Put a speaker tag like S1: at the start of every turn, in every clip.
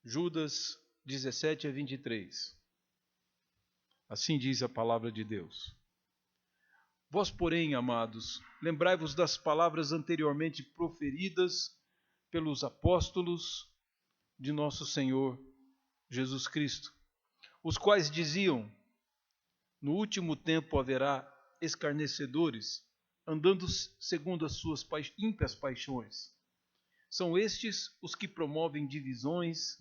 S1: Judas 17 a 23. Assim diz a palavra de Deus. Vós, porém, amados, lembrai-vos das palavras anteriormente proferidas pelos apóstolos de nosso Senhor Jesus Cristo, os quais diziam: no último tempo haverá escarnecedores, andando segundo as suas ímpias paixões. São estes os que promovem divisões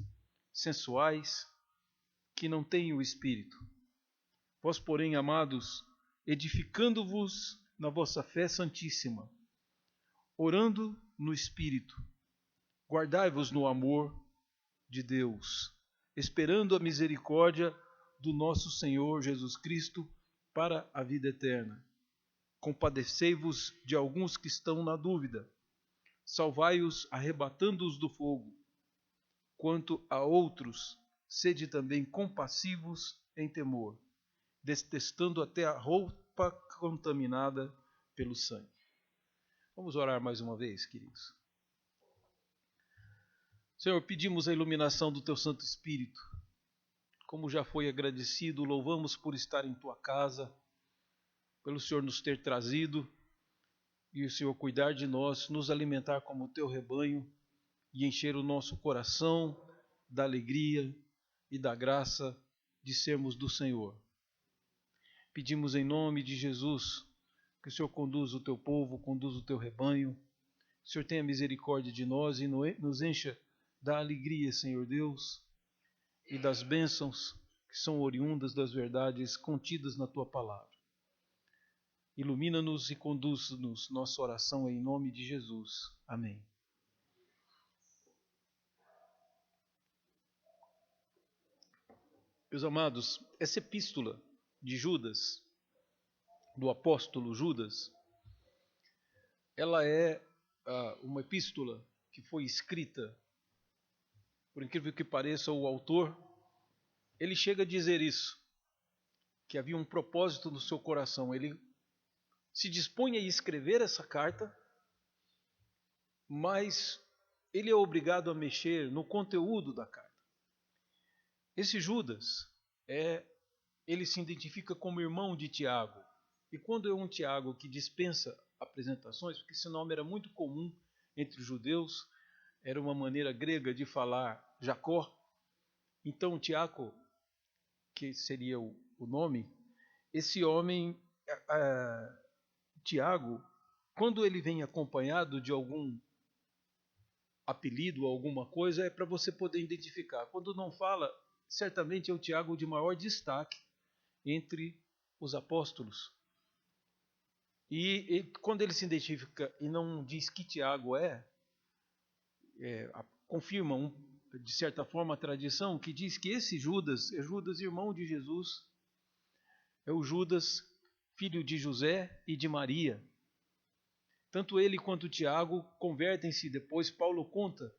S1: sensuais, que não têm o Espírito. Vós, porém, amados, edificando-vos na vossa fé santíssima, orando no Espírito, guardai-vos no amor de Deus, esperando a misericórdia do nosso Senhor Jesus Cristo para a vida eterna. Compadecei-vos de alguns que estão na dúvida, salvai-os arrebatando-os do fogo. Quanto a outros, sede também compassivos em temor, detestando até a roupa contaminada pelo sangue. Vamos orar mais uma vez, queridos. Senhor, pedimos a iluminação do Teu Santo Espírito. Como já foi agradecido, louvamos por estar em Tua casa, pelo Senhor nos ter trazido e o Senhor cuidar de nós, nos alimentar como o Teu rebanho e encher o nosso coração da alegria e da graça de sermos do Senhor. Pedimos em nome de Jesus que o Senhor conduza o Teu povo, conduza o Teu rebanho. O Senhor tenha misericórdia de nós e nos encha da alegria, Senhor Deus, e das bênçãos que são oriundas das verdades contidas na Tua palavra. Ilumina-nos e conduz-nos. Nossa oração é em nome de Jesus. Amém. Meus amados, essa epístola de Judas, do apóstolo Judas, ela é uma epístola que foi escrita, por incrível que pareça, o autor, ele chega a dizer isso, que havia um propósito no seu coração. Ele se dispõe a escrever essa carta, mas ele é obrigado a mexer no conteúdo da carta. Esse Judas, ele se identifica como irmão de Tiago. E quando é um Tiago que dispensa apresentações, porque esse nome era muito comum entre os judeus, era uma maneira grega de falar Jacó. Então Tiago, que seria o nome, esse homem, Tiago, quando ele vem acompanhado de algum apelido ou alguma coisa, é para você poder identificar. Quando não fala, certamente é o Tiago de maior destaque entre os apóstolos. E quando ele se identifica e não diz que Tiago confirma, de certa forma, a tradição que diz que esse Judas é Judas, irmão de Jesus, é o Judas, filho de José e de Maria. Tanto ele quanto Tiago convertem-se depois. Paulo conta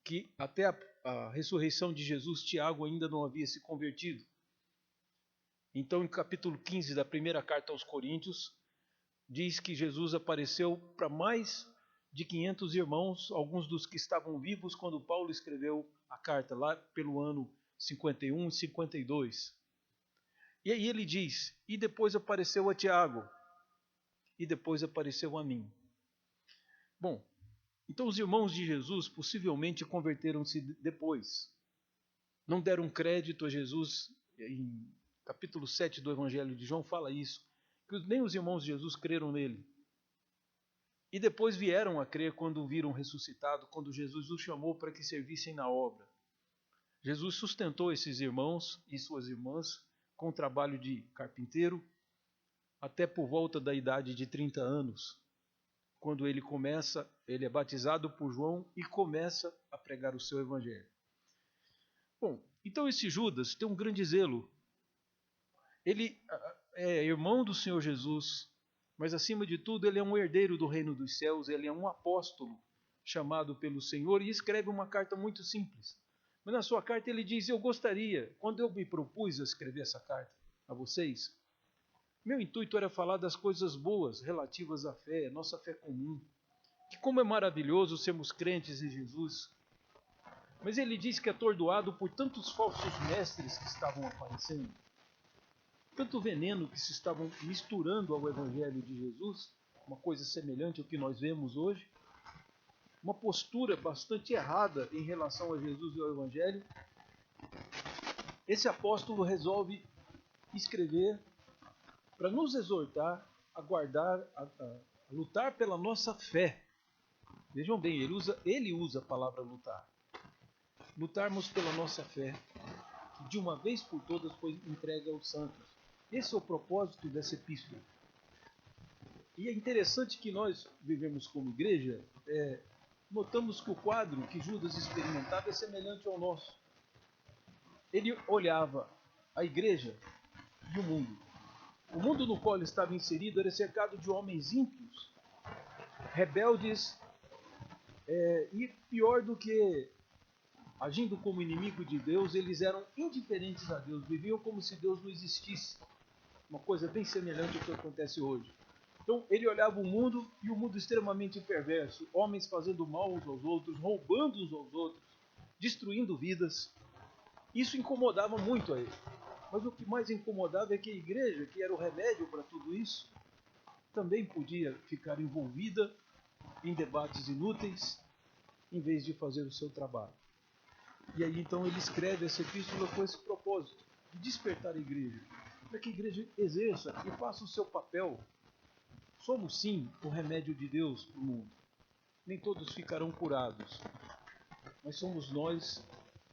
S1: que até a ressurreição de Jesus, Tiago ainda não havia se convertido. Então, em capítulo 15 da primeira carta aos Coríntios, diz que Jesus apareceu para mais de 500 irmãos, alguns dos que estavam vivos quando Paulo escreveu a carta, lá pelo ano 51 e 52. E aí ele diz, e depois apareceu a Tiago, e depois apareceu a mim. Bom, então os irmãos de Jesus possivelmente converteram-se depois. Não deram crédito a Jesus. Em capítulo 7 do Evangelho de João fala isso, que nem os irmãos de Jesus creram nele. E depois vieram a crer quando o viram ressuscitado, quando Jesus os chamou para que servissem na obra. Jesus sustentou esses irmãos e suas irmãs com o trabalho de carpinteiro até por volta da idade de 30 anos, quando ele é batizado por João e começa a pregar o seu evangelho. Bom, então esse Judas tem um grande zelo. Ele é irmão do Senhor Jesus, mas acima de tudo ele é um herdeiro do reino dos céus, ele é um apóstolo chamado pelo Senhor e escreve uma carta muito simples. Mas na sua carta ele diz, eu gostaria, quando eu me propus a escrever essa carta a vocês, meu intuito era falar das coisas boas relativas à fé, nossa fé comum. Que como é maravilhoso sermos crentes em Jesus. Mas ele diz que atordoado por tantos falsos mestres que estavam aparecendo, tanto veneno que se estavam misturando ao Evangelho de Jesus, uma coisa semelhante ao que nós vemos hoje, uma postura bastante errada em relação a Jesus e ao Evangelho, esse apóstolo resolve escrever para nos exortar a guardar, a lutar pela nossa fé. Vejam bem, ele usa a palavra lutar. Lutarmos pela nossa fé, que de uma vez por todas foi entregue aos santos. Esse é o propósito dessa epístola. E é interessante que nós vivemos como igreja, notamos que o quadro que Judas experimentava é semelhante ao nosso. Ele olhava a igreja e o mundo. O mundo no qual ele estava inserido era cercado de homens ímpios, rebeldes, e pior do que agindo como inimigo de Deus, eles eram indiferentes a Deus, viviam como se Deus não existisse. Uma coisa bem semelhante ao que acontece hoje. Então ele olhava o mundo e o mundo extremamente perverso, homens fazendo mal uns aos outros, roubando uns aos outros, destruindo vidas. Isso incomodava muito a ele. Mas o que mais incomodava é que a igreja, que era o remédio para tudo isso, também podia ficar envolvida em debates inúteis, em vez de fazer o seu trabalho. E aí então ele escreve essa epístola com esse propósito, de despertar a igreja, para que a igreja exerça e faça o seu papel. Somos sim o remédio de Deus para o mundo. Nem todos ficarão curados, mas somos nós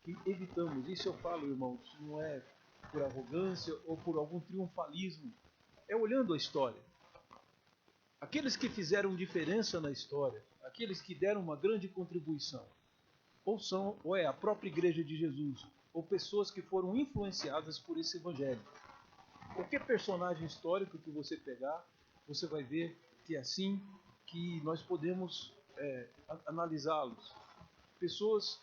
S1: que evitamos. Isso eu falo, irmãos, não é por arrogância ou por algum triunfalismo, é olhando a história. Aqueles que fizeram diferença na história, aqueles que deram uma grande contribuição, ou é a própria igreja de Jesus, ou pessoas que foram influenciadas por esse evangelho. Qualquer personagem histórico que você pegar, você vai ver que é assim que nós podemos analisá-los. Pessoas,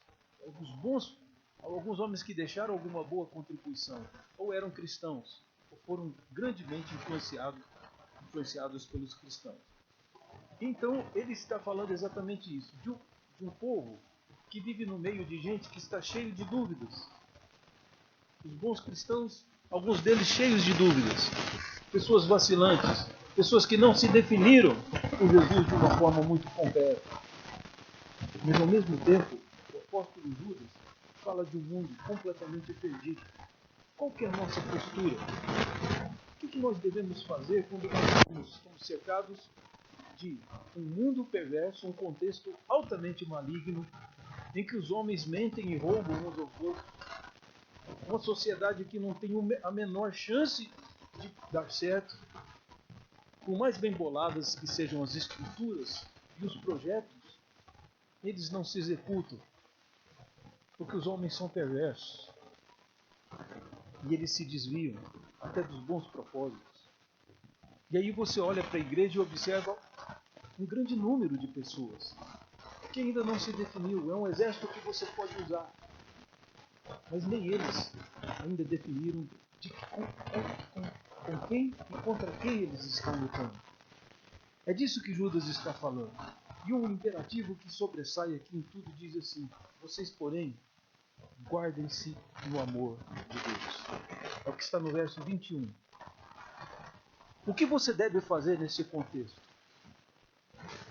S1: alguns homens que deixaram alguma boa contribuição, ou eram cristãos, ou foram grandemente influenciados pelos cristãos. Então ele está falando exatamente isso, de um povo que vive no meio de gente que está cheio de dúvidas. Os bons cristãos, alguns deles cheios de dúvidas, pessoas vacilantes, pessoas que não se definiram por Jesus de uma forma muito concreta. Mas ao mesmo tempo, o apóstolo Judas fala de um mundo completamente perdido. Qual que é a nossa postura? O que nós devemos fazer quando nós estamos cercados de um mundo perverso, um contexto altamente maligno, em que os homens mentem e roubam uns aos outros, uma sociedade que não tem a menor chance de dar certo, por mais bem boladas que sejam as estruturas e os projetos, eles não se executam, porque os homens são perversos e eles se desviam até dos bons propósitos. E aí você olha para a igreja e observa um grande número de pessoas que ainda não se definiu. É um exército que você pode usar, mas nem eles ainda definiram com quem e contra quem eles estão lutando. É disso que Judas está falando. E um imperativo que sobressai aqui em tudo diz assim: vocês, porém, guardem-se no amor de Deus. É o que está no verso 21. O que você deve fazer nesse contexto?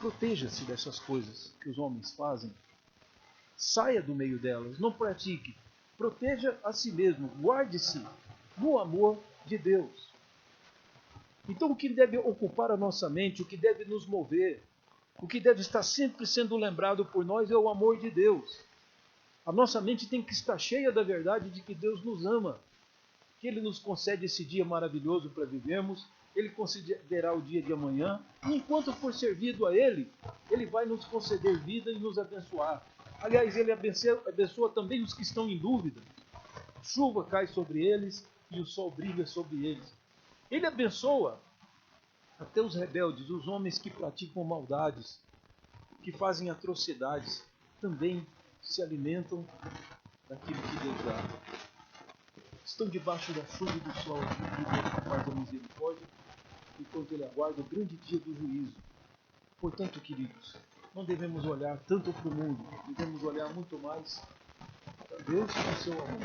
S1: Proteja-se dessas coisas que os homens fazem. Saia do meio delas, não pratique. Proteja a si mesmo, guarde-se no amor de Deus. Então o que deve ocupar a nossa mente, o que deve nos mover, o que deve estar sempre sendo lembrado por nós é o amor de Deus. A nossa mente tem que estar cheia da verdade de que Deus nos ama, que Ele nos concede esse dia maravilhoso para vivermos, Ele concederá o dia de amanhã, e enquanto for servido a Ele, Ele vai nos conceder vida e nos abençoar. Aliás, Ele abençoa também os que estão em dúvida. A chuva cai sobre eles e o sol brilha sobre eles. Ele abençoa até os rebeldes, os homens que praticam maldades, que fazem atrocidades, também se alimentam daquilo que Deus dá. Estão debaixo da chuva e do sol de paz da misericórdia, enquanto Ele aguarda o grande dia do juízo. Portanto, queridos, não devemos olhar tanto para o mundo, devemos olhar muito mais Deus com seu amor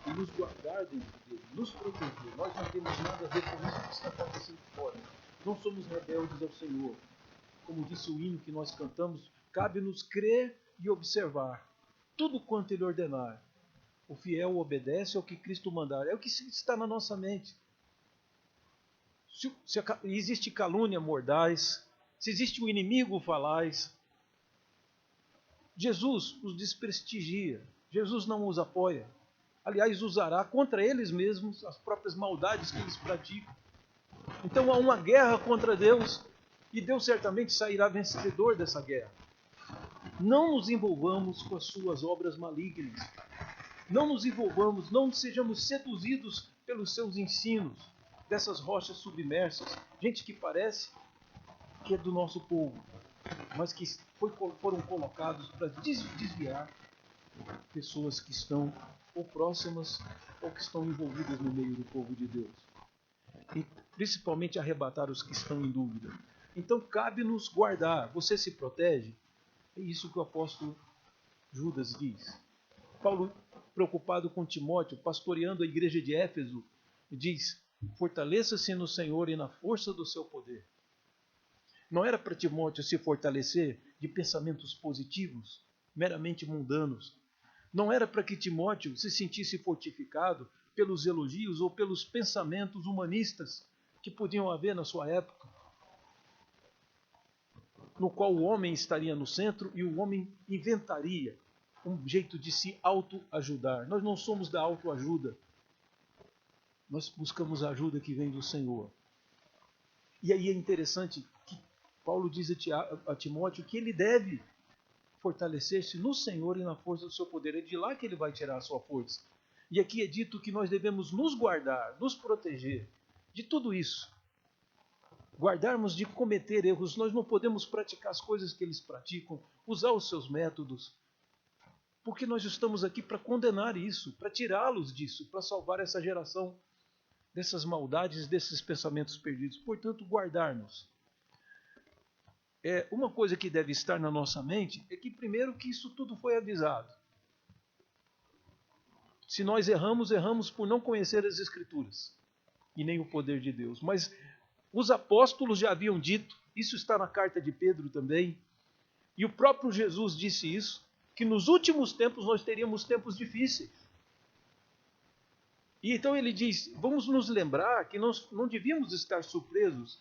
S1: e nos guardar dentro dele, nos proteger. Nós não temos nada a ver com isso que está acontecendo fora. Não somos rebeldes ao Senhor. Como disse o hino que nós cantamos, cabe-nos crer e observar tudo quanto Ele ordenar. O fiel obedece ao que Cristo mandar. É o que está na nossa mente. Se existe calúnia, mordais. Se existe um inimigo, falais. Jesus os desprestigia. Jesus não os apoia. Aliás, usará contra eles mesmos as próprias maldades que eles praticam. Então há uma guerra contra Deus e Deus certamente sairá vencedor dessa guerra. Não nos envolvamos com as suas obras malignas. Não nos envolvamos, não sejamos seduzidos pelos seus ensinos, dessas rochas submersas. Gente que parece que é do nosso povo, mas que foram colocados para desviar pessoas que estão ou próximas ou que estão envolvidas no meio do povo de Deus. E principalmente arrebatar os que estão em dúvida. Então cabe-nos guardar. Você se protege? É isso que o apóstolo Judas diz. Paulo, preocupado com Timóteo, pastoreando a igreja de Éfeso, diz: fortaleça-se no Senhor e na força do seu poder. Não era para Timóteo se fortalecer de pensamentos positivos, meramente mundanos. Não era para que Timóteo se sentisse fortificado pelos elogios ou pelos pensamentos humanistas que podiam haver na sua época, no qual o homem estaria no centro e o homem inventaria um jeito de se autoajudar. Nós não somos da autoajuda. Nós buscamos a ajuda que vem do Senhor. E aí é interessante que Paulo diz a Timóteo que ele deve fortalecer-se no Senhor e na força do seu poder. É de lá que ele vai tirar a sua força. E aqui é dito que nós devemos nos guardar, nos proteger de tudo isso. Guardarmos de cometer erros. Nós não podemos praticar as coisas que eles praticam, usar os seus métodos, porque nós estamos aqui para condenar isso, para tirá-los disso, para salvar essa geração dessas maldades, desses pensamentos perdidos. Portanto, guardar-nos. Uma coisa que deve estar na nossa mente é que, primeiro, que isso tudo foi avisado. Se nós erramos, erramos por não conhecer as Escrituras e nem o poder de Deus. Mas os apóstolos já haviam dito, isso está na carta de Pedro também, e o próprio Jesus disse isso, que nos últimos tempos nós teríamos tempos difíceis. E então ele diz, vamos nos lembrar que nós não devíamos estar surpresos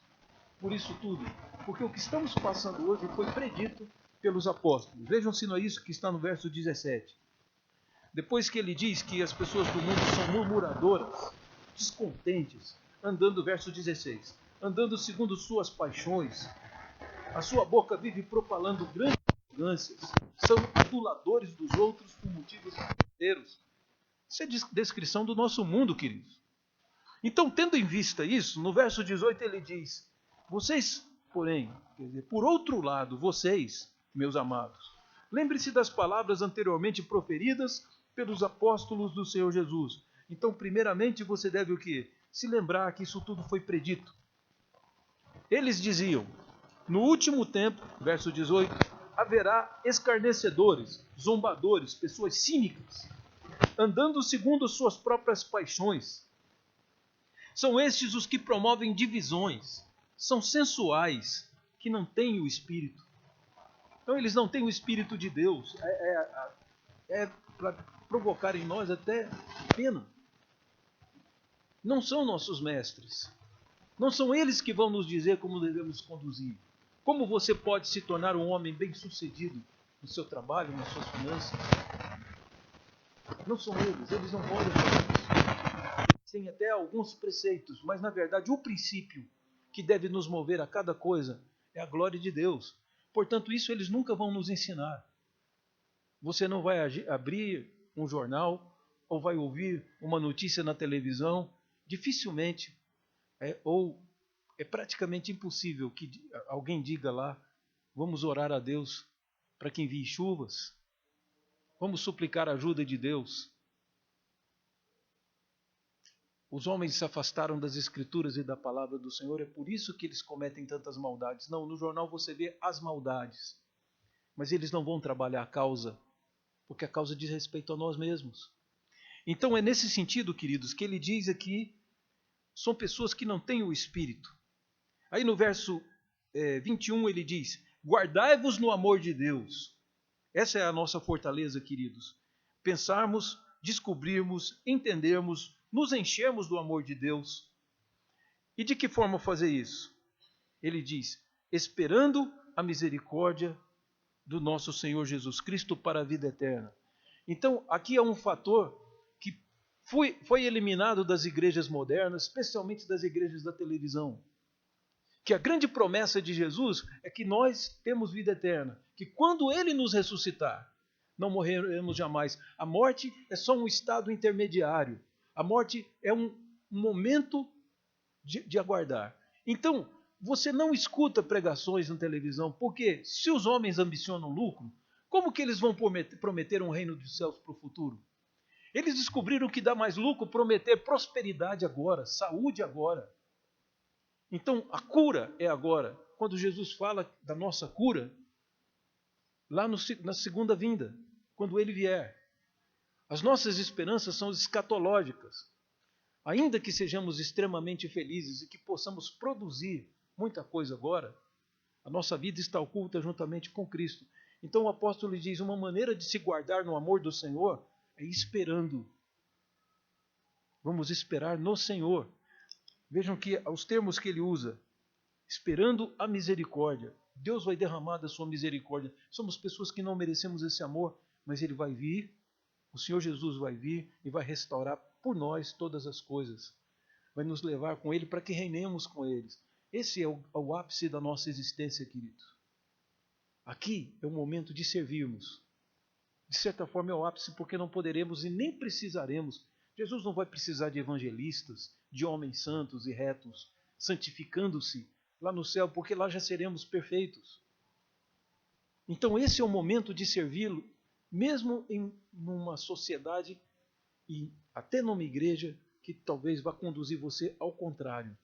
S1: por isso tudo, porque o que estamos passando hoje foi predito pelos apóstolos. Vejam se não é isso que está no verso 17. Depois que ele diz que as pessoas do mundo são murmuradoras, descontentes, andando, verso 16, andando segundo suas paixões, a sua boca vive propalando grandes arrogâncias, são aduladores dos outros por motivos verdadeiros. Isso é descrição do nosso mundo, queridos. Então, tendo em vista isso, no verso 18 ele diz, vocês, porém, quer dizer, por outro lado, vocês, meus amados, lembre-se das palavras anteriormente proferidas pelos apóstolos do Senhor Jesus. Então, primeiramente, você deve o quê? Se lembrar que isso tudo foi predito. Eles diziam, no último tempo, verso 18, haverá escarnecedores, zombadores, pessoas cínicas, andando segundo suas próprias paixões. São estes os que promovem divisões, são sensuais, que não têm o Espírito. Então eles não têm o Espírito de Deus. É para provocar em nós até pena. Não são nossos mestres. Não são eles que vão nos dizer como devemos conduzir. Como você pode se tornar um homem bem-sucedido no seu trabalho, nas suas finanças. Não são eles não podem fazer isso. Tem até alguns preceitos, mas na verdade o princípio que deve nos mover a cada coisa é a glória de Deus. Portanto, isso eles nunca vão nos ensinar. Você não vai abrir um jornal ou vai ouvir uma notícia na televisão, dificilmente, ou é praticamente impossível que alguém diga lá, vamos orar a Deus para que envie chuvas, vamos suplicar a ajuda de Deus. Os homens se afastaram das Escrituras e da palavra do Senhor, é por isso que eles cometem tantas maldades. Não, no jornal você vê as maldades, mas eles não vão trabalhar a causa porque a causa diz respeito a nós mesmos. Então é nesse sentido, queridos, que ele diz aqui, são pessoas que não têm o Espírito. Aí no verso 21 ele diz, guardai-vos no amor de Deus. Essa é a nossa fortaleza, queridos. Pensarmos, descobrirmos, entendermos, nos enchermos do amor de Deus. E de que forma fazer isso? Ele diz, esperando a misericórdia do nosso Senhor Jesus Cristo para a vida eterna. Então, aqui é um fator que foi eliminado das igrejas modernas, especialmente das igrejas da televisão. Que a grande promessa de Jesus é que nós temos vida eterna, que quando Ele nos ressuscitar, não morreremos jamais. A morte é só um estado intermediário. A morte é um momento de aguardar. Então, você não escuta pregações na televisão, porque se os homens ambicionam lucro, como que eles vão prometer um reino dos céus para o futuro? Eles descobriram que dá mais lucro prometer prosperidade agora, saúde agora. Então, a cura é agora. Quando Jesus fala da nossa cura, lá na segunda vinda, quando Ele vier. As nossas esperanças são escatológicas. Ainda que sejamos extremamente felizes e que possamos produzir muita coisa agora, a nossa vida está oculta juntamente com Cristo. Então o apóstolo diz, uma maneira de se guardar no amor do Senhor é esperando. Vamos esperar no Senhor. Vejam que os termos que ele usa, esperando a misericórdia. Deus vai derramar da sua misericórdia. Somos pessoas que não merecemos esse amor, mas Ele vai vir, o Senhor Jesus vai vir e vai restaurar por nós todas as coisas. Vai nos levar com Ele para que reinemos com eles. Esse é o ápice da nossa existência, queridos. Aqui é o momento de servirmos. De certa forma é o ápice porque não poderemos e nem precisaremos. Jesus não vai precisar de evangelistas, de homens santos e retos, santificando-se lá no céu, porque lá já seremos perfeitos. Então esse é o momento de servi-lo, mesmo em uma sociedade e até numa igreja que talvez vá conduzir você ao contrário.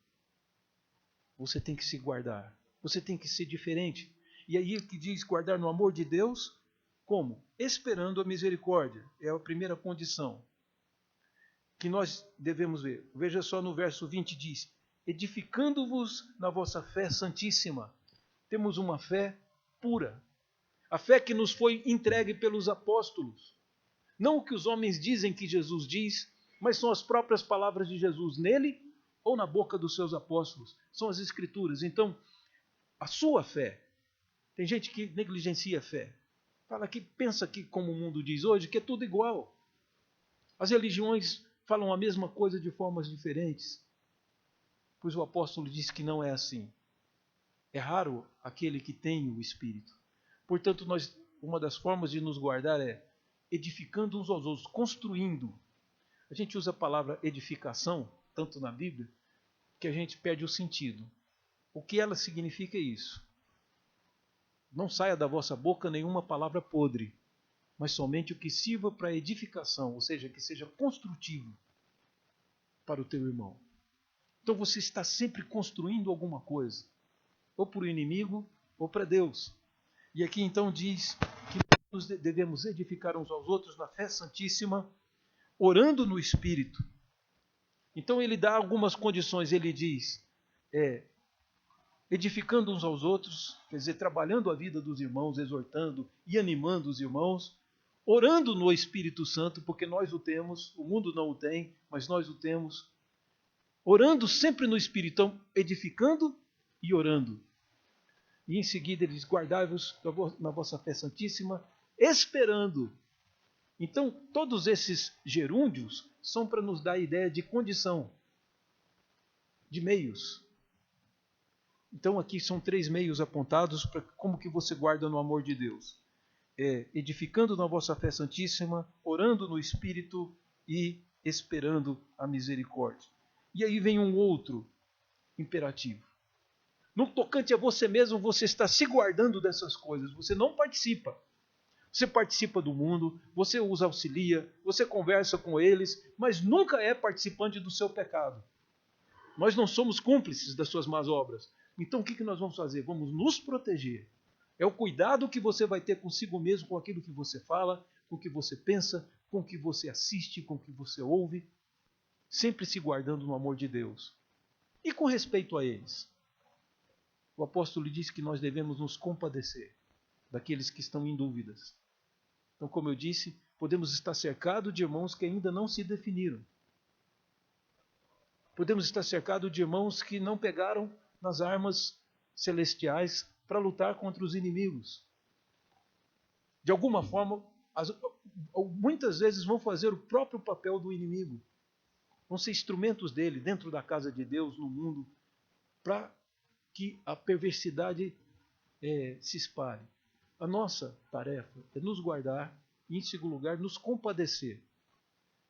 S1: Você tem que se guardar, você tem que ser diferente. E aí ele que diz guardar no amor de Deus, como? Esperando a misericórdia, é a primeira condição que nós devemos ver. Veja só no verso 20 diz, edificando-vos na vossa fé santíssima. Temos uma fé pura. A fé que nos foi entregue pelos apóstolos. Não o que os homens dizem que Jesus diz, mas são as próprias palavras de Jesus nele ou na boca dos seus apóstolos. São as escrituras. Então, a sua fé. Tem gente que negligencia a fé. Fala que pensa que, como o mundo diz hoje, que é tudo igual. As religiões falam a mesma coisa de formas diferentes. Pois o apóstolo diz que não é assim. É raro aquele que tem o Espírito. Portanto, uma das formas de nos guardar é edificando uns aos outros, construindo. A gente usa a palavra edificação, tanto na Bíblia, que a gente perde o sentido. O que ela significa é isso. Não saia da vossa boca nenhuma palavra podre, mas somente o que sirva para edificação, ou seja, que seja construtivo para o teu irmão. Então você está sempre construindo alguma coisa, ou para o inimigo, ou para Deus. E aqui então diz que nós devemos edificar uns aos outros na fé santíssima, orando no Espírito. Então ele dá algumas condições, ele diz, edificando uns aos outros, quer dizer, trabalhando a vida dos irmãos, exortando e animando os irmãos, orando no Espírito Santo, porque nós o temos, o mundo não o tem, mas nós o temos, orando sempre no Espírito, então, edificando e orando. E em seguida ele diz, guardai-vos na vossa fé santíssima, esperando. Então, todos esses gerúndios são para nos dar a ideia de condição, de meios. Então, aqui são 3 meios apontados para como que você guarda no amor de Deus. Edificando na vossa fé santíssima, orando no Espírito e esperando a misericórdia. E aí vem um outro imperativo. No tocante a você mesmo, você está se guardando dessas coisas. Você não participa. Você participa do mundo, você os auxilia, você conversa com eles, mas nunca é participante do seu pecado. Nós não somos cúmplices das suas más obras. Então o que nós vamos fazer? Vamos nos proteger. É o cuidado que você vai ter consigo mesmo, com aquilo que você fala, com o que você pensa, com o que você assiste, com o que você ouve, sempre se guardando no amor de Deus. E com respeito a eles, o apóstolo diz que nós devemos nos compadecer daqueles que estão em dúvidas. Então, como eu disse, podemos estar cercados de irmãos que ainda não se definiram. Podemos estar cercados de irmãos que não pegaram nas armas celestiais para lutar contra os inimigos. De alguma forma, muitas vezes vão fazer o próprio papel do inimigo. Vão ser instrumentos dele dentro da casa de Deus, no mundo, para que a perversidade se espalhe. A nossa tarefa é nos guardar e, em segundo lugar, nos compadecer.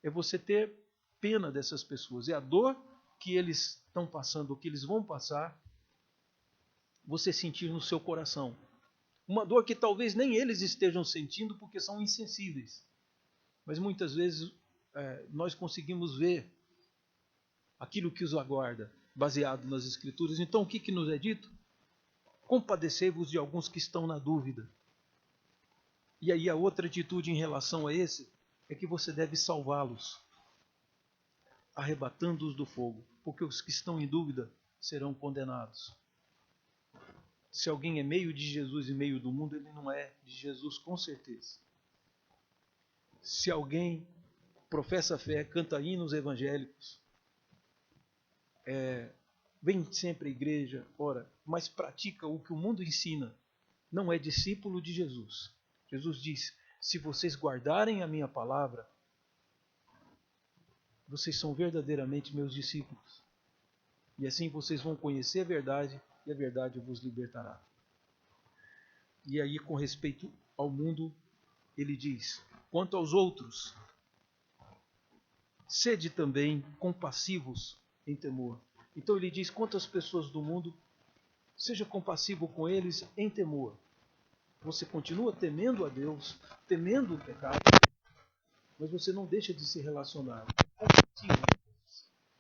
S1: É você ter pena dessas pessoas. É a dor que eles estão passando, ou que eles vão passar, você sentir no seu coração. Uma dor que talvez nem eles estejam sentindo porque são insensíveis. Mas muitas vezes nós conseguimos ver aquilo que os aguarda, baseado nas Escrituras. Então o que nos é dito? Compadecei-vos de alguns que estão na dúvida. E aí a outra atitude em relação a esse é que você deve salvá-los, arrebatando-os do fogo, porque os que estão em dúvida serão condenados. Se alguém é meio de Jesus e meio do mundo, ele não é de Jesus, com certeza. Se alguém professa fé, canta hinos evangélicos, vem sempre à igreja, ora, mas pratica o que o mundo ensina, não é discípulo de Jesus. Jesus diz: se vocês guardarem a minha palavra, vocês são verdadeiramente meus discípulos. E assim vocês vão conhecer a verdade, e a verdade vos libertará. E aí, com respeito ao mundo, ele diz: quanto aos outros, sede também compassivos em temor. Então ele diz: quanto às pessoas do mundo, seja compassivo com eles em temor. Você continua temendo a Deus, temendo o pecado, mas você não deixa de se relacionar. É compassivo,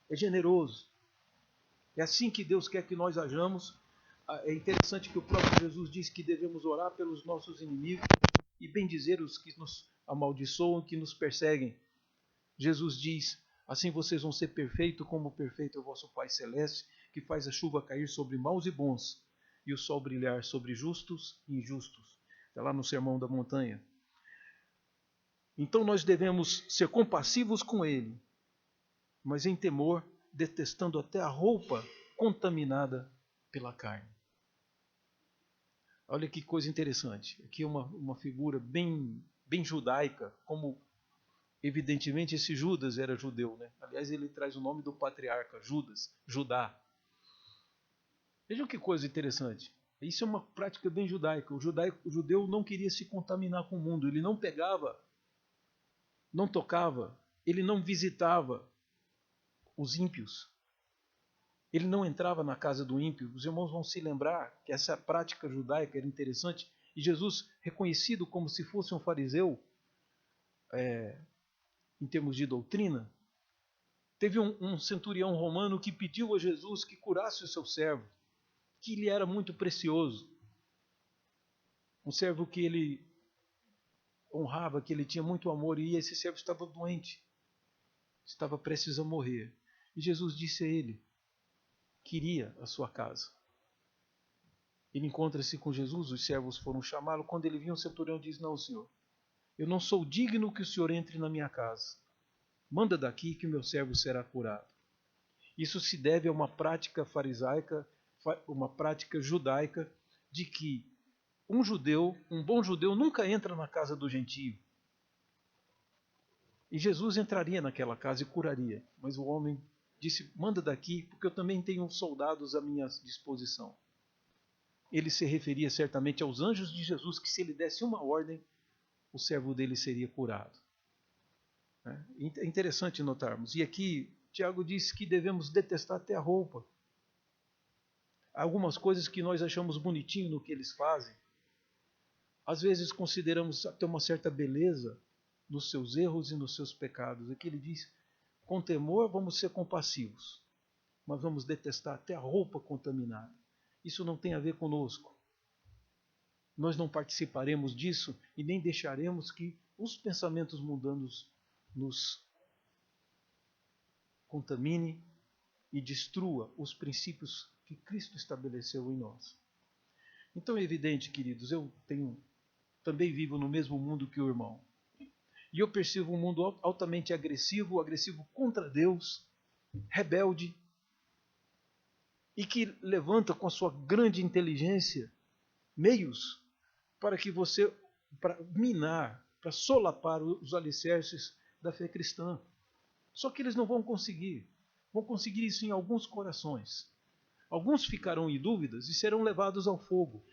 S1: é generoso. É assim que Deus quer que nós hajamos. É interessante que o próprio Jesus diz que devemos orar pelos nossos inimigos e bendizer os que nos amaldiçoam, que nos perseguem. Jesus diz: assim vocês vão ser perfeitos, como perfeito é o vosso Pai Celeste, que faz a chuva cair sobre maus e bons, e o sol brilhar sobre justos e injustos. Está lá no Sermão da Montanha. Então nós devemos ser compassivos com ele, mas em temor, detestando até a roupa contaminada pela carne. Olha que coisa interessante. Aqui uma figura bem judaica, como evidentemente esse Judas era judeu, né? Aliás, ele traz o nome do patriarca, Judas, Judá. Vejam que coisa interessante. Isso é uma prática bem judaica. O judeu não queria se contaminar com o mundo. Ele não pegava, não tocava, ele não visitava os ímpios. Ele não entrava na casa do ímpio. Os irmãos vão se lembrar que essa prática judaica era interessante. E Jesus, reconhecido como se fosse um fariseu, em termos de doutrina, teve um centurião romano que pediu a Jesus que curasse o seu servo, que lhe era muito precioso. Um servo que ele honrava, que ele tinha muito amor, e esse servo estava doente, estava prestes a morrer. E Jesus disse a ele: queria a sua casa. Ele encontra-se com Jesus, os servos foram chamá-lo. Quando ele viu, o centurião diz: não, senhor, eu não sou digno que o senhor entre na minha casa. Manda daqui que o meu servo será curado. Isso se deve a uma prática farisaica, uma prática judaica, de que um bom judeu, nunca entra na casa do gentio. E Jesus entraria naquela casa e curaria. Mas o homem disse: manda daqui, porque eu também tenho soldados à minha disposição. Ele se referia certamente aos anjos de Jesus, que se ele desse uma ordem, o servo dele seria curado. É interessante notarmos. E aqui, Tiago diz que devemos detestar até a roupa. Há algumas coisas que nós achamos bonitinho no que eles fazem. Às vezes consideramos até uma certa beleza nos seus erros e nos seus pecados. Aqui ele diz: com temor vamos ser compassivos, mas vamos detestar até a roupa contaminada. Isso não tem a ver conosco. nós não participaremos disso e nem deixaremos que os pensamentos mundanos nos contamine e destrua os princípios que Cristo estabeleceu em nós. Então é evidente, queridos, também vivo no mesmo mundo que o irmão. E eu percebo um mundo altamente agressivo contra Deus, rebelde, e que levanta com a sua grande inteligência meios para minar, para solapar os alicerces da fé cristã. Só que eles não vão conseguir. Vão conseguir isso em alguns corações. Alguns ficarão em dúvidas e serão levados ao fogo.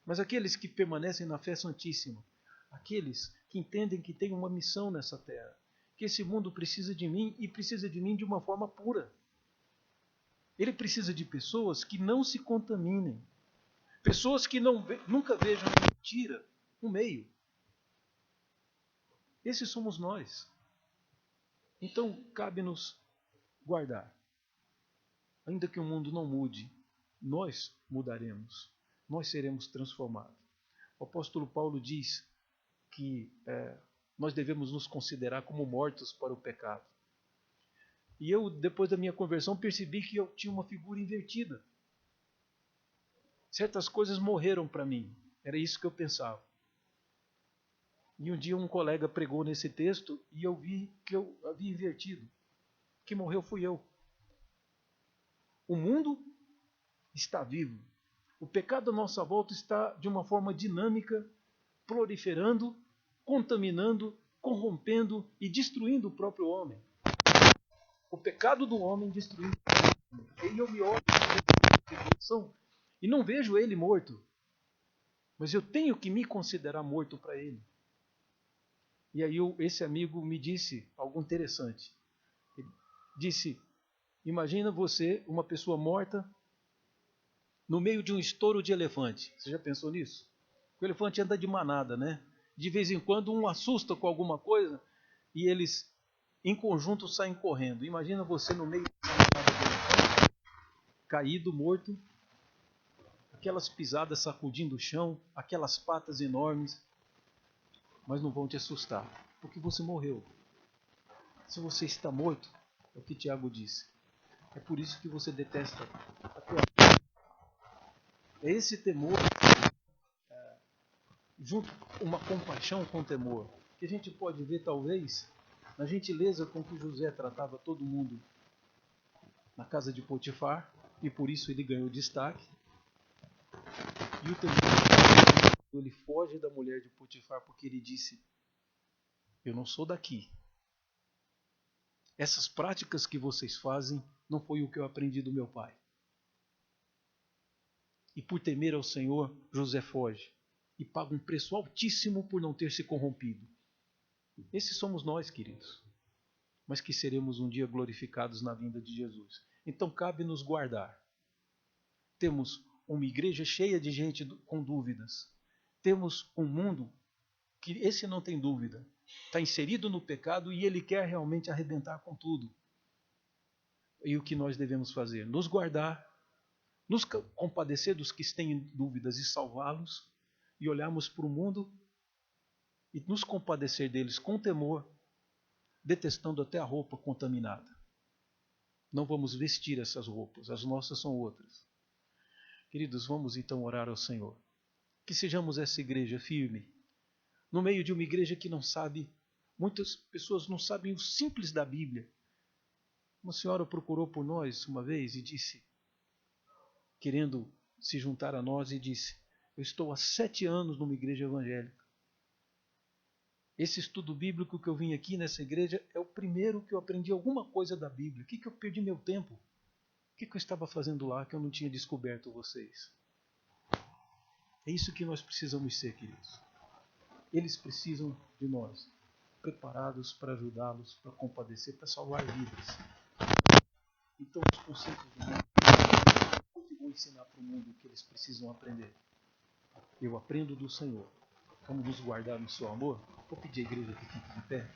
S1: Mas aqueles que permanecem na fé santíssima, aqueles que entendem que têm uma missão nessa terra, que esse mundo precisa de mim e precisa de mim de uma forma pura. Ele precisa de pessoas que não se contaminem, pessoas que nunca vejam mentira no meio. Esses somos nós. Então, cabe-nos guardar. Ainda que o mundo não mude, nós mudaremos. Nós seremos transformados. O apóstolo Paulo diz que nós devemos nos considerar como mortos para o pecado. E eu, depois da minha conversão, percebi que eu tinha uma figura invertida. Certas coisas morreram para mim. Era isso que eu pensava. E um dia um colega pregou nesse texto e eu vi que eu havia invertido. Quem morreu fui eu. O mundo está vivo. O pecado à nossa volta está de uma forma dinâmica, proliferando, contaminando, corrompendo e destruindo o próprio homem. O pecado do homem destruindo o homem. E eu me olho e não vejo ele morto. Mas eu tenho que me considerar morto para ele. E aí esse amigo me disse algo interessante. Ele disse, imagina você, uma pessoa morta, no meio de um estouro de elefante. Você já pensou nisso? O elefante anda de manada, né? De vez em quando um assusta com alguma coisa e eles, em conjunto, saem correndo. Imagina você no meio dessa manada de elefante, caído, morto, aquelas pisadas sacudindo o chão, aquelas patas enormes, mas não vão te assustar, porque você morreu. Se você está morto, é o que Tiago disse. É por isso que você detesta a tua vida. É esse temor, junto com uma compaixão com temor, que a gente pode ver talvez na gentileza com que José tratava todo mundo na casa de Potifar, e por isso ele ganhou destaque. E o temor, ele foge da mulher de Potifar porque ele disse, eu não sou daqui. Essas práticas que vocês fazem não foi o que eu aprendi do meu pai. E por temer ao Senhor, José foge e paga um preço altíssimo por não ter se corrompido. Esses somos nós, queridos, mas que seremos um dia glorificados na vinda de Jesus. Então cabe nos guardar. Temos uma igreja cheia de gente com dúvidas. Temos um mundo que esse não tem dúvida. Está inserido no pecado e ele quer realmente arrebentar com tudo. E o que nós devemos fazer? Nos guardar, nos compadecer dos que têm dúvidas e salvá-los, e olharmos para o mundo e nos compadecer deles com temor, detestando até a roupa contaminada. Não vamos vestir essas roupas, as nossas são outras. Queridos, vamos então orar ao Senhor. Que sejamos essa igreja firme, no meio de uma igreja que não sabe, muitas pessoas não sabem o simples da Bíblia. Uma senhora procurou por nós uma vez e disse, querendo se juntar a nós, e disse, eu estou há 7 anos numa igreja evangélica. Esse estudo bíblico que eu vim aqui nessa igreja é o primeiro que eu aprendi alguma coisa da Bíblia. O que eu perdi meu tempo? O que eu estava fazendo lá que eu não tinha descoberto vocês? É isso que nós precisamos ser, queridos. Eles precisam de nós, preparados para ajudá-los, para compadecer, para salvar vidas. Então, os conceitos do mundo, eu vou ensinar para o mundo o que eles precisam aprender. Eu aprendo do Senhor. Vamos nos guardar no seu amor? Vou pedir à igreja que fique de pé.